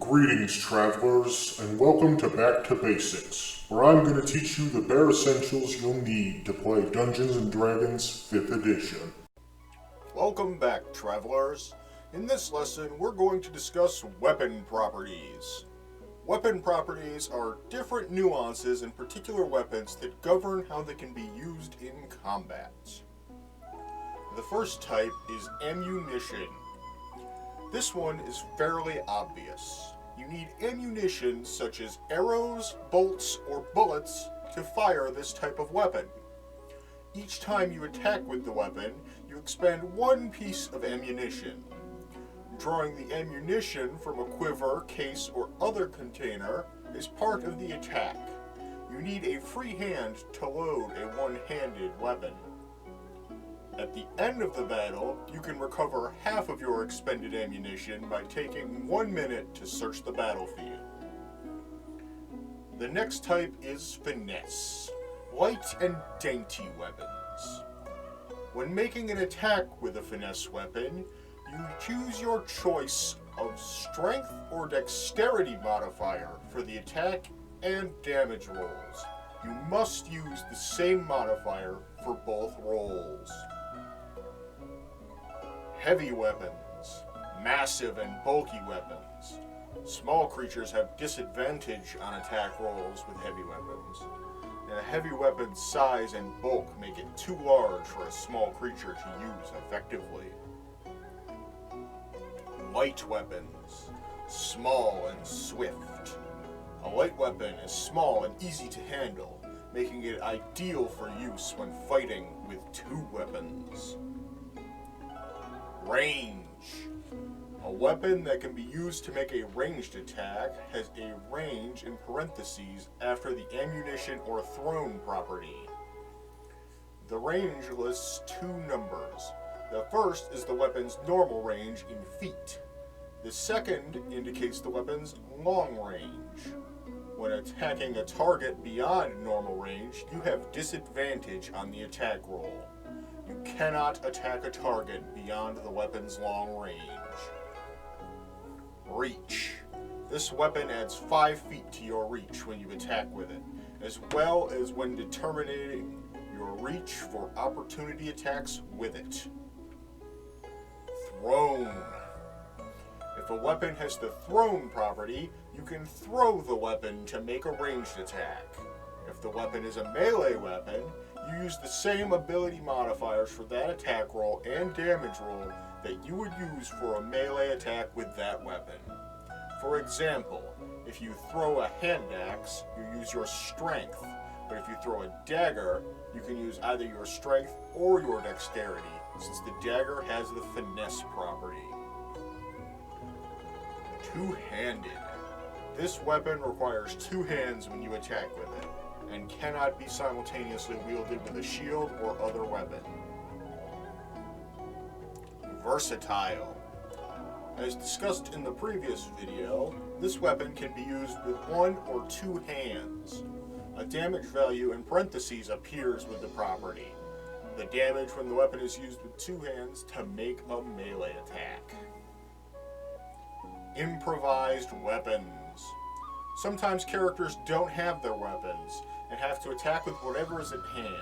Greetings, travelers, and welcome to Back to Basics, where I'm going to teach you the bare essentials you'll need to play Dungeons & Dragons 5th Edition. Welcome back, travelers. In this lesson, we're going to discuss weapon properties. Weapon properties are different nuances in particular weapons that govern how they can be used in combat. The first type is ammunition. This one is fairly obvious. You need ammunition such as arrows, bolts, or bullets to fire this type of weapon. Each time you attack with the weapon, you expend one piece of ammunition. Drawing the ammunition from a quiver, case, or other container is part of the attack. You need a free hand to load a one-handed weapon. At the end of the battle, you can recover half of your expended ammunition by taking 1 minute to search the battlefield. The next type is finesse, light and dainty weapons. When making an attack with a finesse weapon, you choose your choice of strength or dexterity modifier for the attack and damage rolls. You must use the same modifier for both rolls. Heavy weapons, massive and bulky weapons. Small creatures have disadvantage on attack rolls with heavy weapons, and a heavy weapon's size and bulk make it too large for a small creature to use effectively. Light weapons, small and swift. A light weapon is small and easy to handle, making it ideal for use when fighting with two weapons. Range. A weapon that can be used to make a ranged attack has a range in parentheses after the ammunition or thrown property. The range lists two numbers. The first is the weapon's normal range in feet. The second indicates the weapon's long range. When attacking a target beyond normal range, you have disadvantage on the attack roll. You cannot attack a target beyond the weapon's long range. Reach. This weapon adds 5 feet to your reach when you attack with it, as well as when determining your reach for opportunity attacks with it. Thrown. If a weapon has the thrown property, you can throw the weapon to make a ranged attack. If the weapon is a melee weapon, you use the same ability modifiers for that attack roll and damage roll that you would use for a melee attack with that weapon. For example, if you throw a hand axe, you use your strength, but if you throw a dagger, you can use either your strength or your dexterity, since the dagger has the finesse property. Two-handed. This weapon requires 2 hands when you attack with it, and cannot be simultaneously wielded with a shield or other weapon. Versatile. As discussed in the previous video, this weapon can be used with 1 or 2 hands. A damage value in parentheses appears with the property. The damage when the weapon is used with 2 hands to make a melee attack. Improvised weapons. Sometimes characters don't have their weapons and have to attack with whatever is at hand.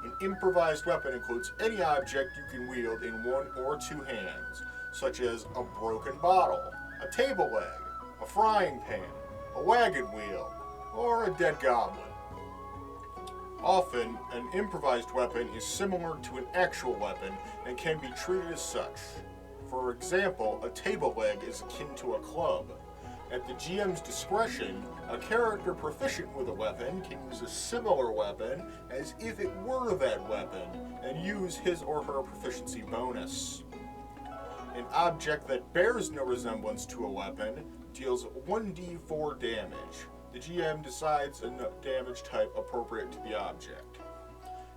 An improvised weapon includes any object you can wield in 1 or 2 hands, such as a broken bottle, a table leg, a frying pan, a wagon wheel, or a dead goblin. Often, an improvised weapon is similar to an actual weapon and can be treated as such. For example, a table leg is akin to a club. At the GM's discretion, a character proficient with a weapon can use a similar weapon as if it were that weapon, and use his or her proficiency bonus. An object that bears no resemblance to a weapon deals 1d4 damage. The GM decides a damage type appropriate to the object.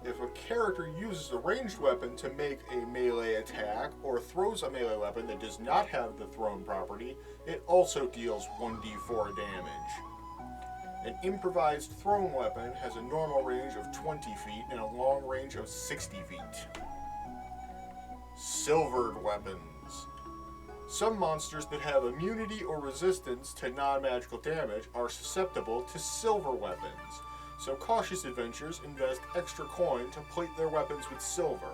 If a character uses a ranged weapon to make a melee attack, or throws a melee weapon that does not have the thrown property, it also deals 1d4 damage. An improvised thrown weapon has a normal range of 20 feet and a long range of 60 feet. Silvered weapons. Some monsters that have immunity or resistance to non-magical damage are susceptible to silver weapons, so cautious adventurers invest extra coin to plate their weapons with silver.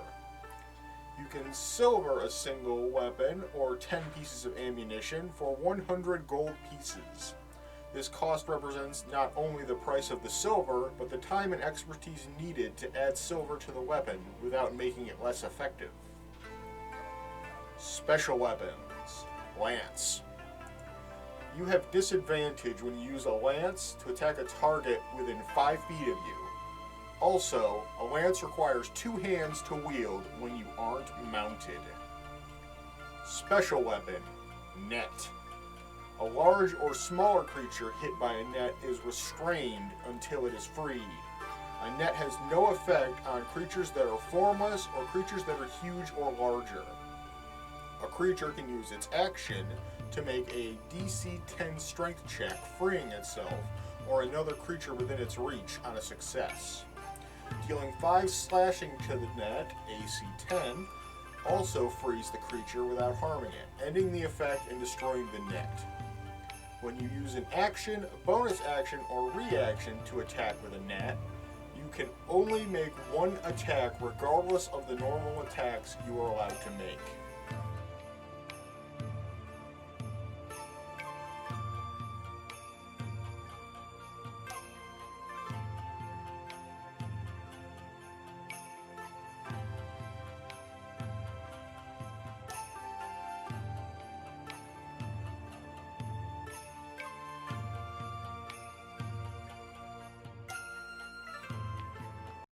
You can silver a single weapon or 10 pieces of ammunition for 100 gold pieces. This cost represents not only the price of the silver, but the time and expertise needed to add silver to the weapon without making it less effective. Special weapons. Lance. You have disadvantage when you use a lance to attack a target within 5 feet of you. Also, a lance requires 2 hands to wield when you aren't mounted. Special weapon. Net. A large or smaller creature hit by a net is restrained until it is freed. A net has no effect on creatures that are formless or creatures that are huge or larger. A creature can use its action to make a DC 10 strength check freeing itself or another creature within its reach on a success. Dealing 5 slashing to the net, AC 10, also frees the creature without harming it, ending the effect and destroying the net. When you use an action, bonus action, or reaction to attack with a net, you can only make 1 attack regardless of the normal attacks you are allowed to make.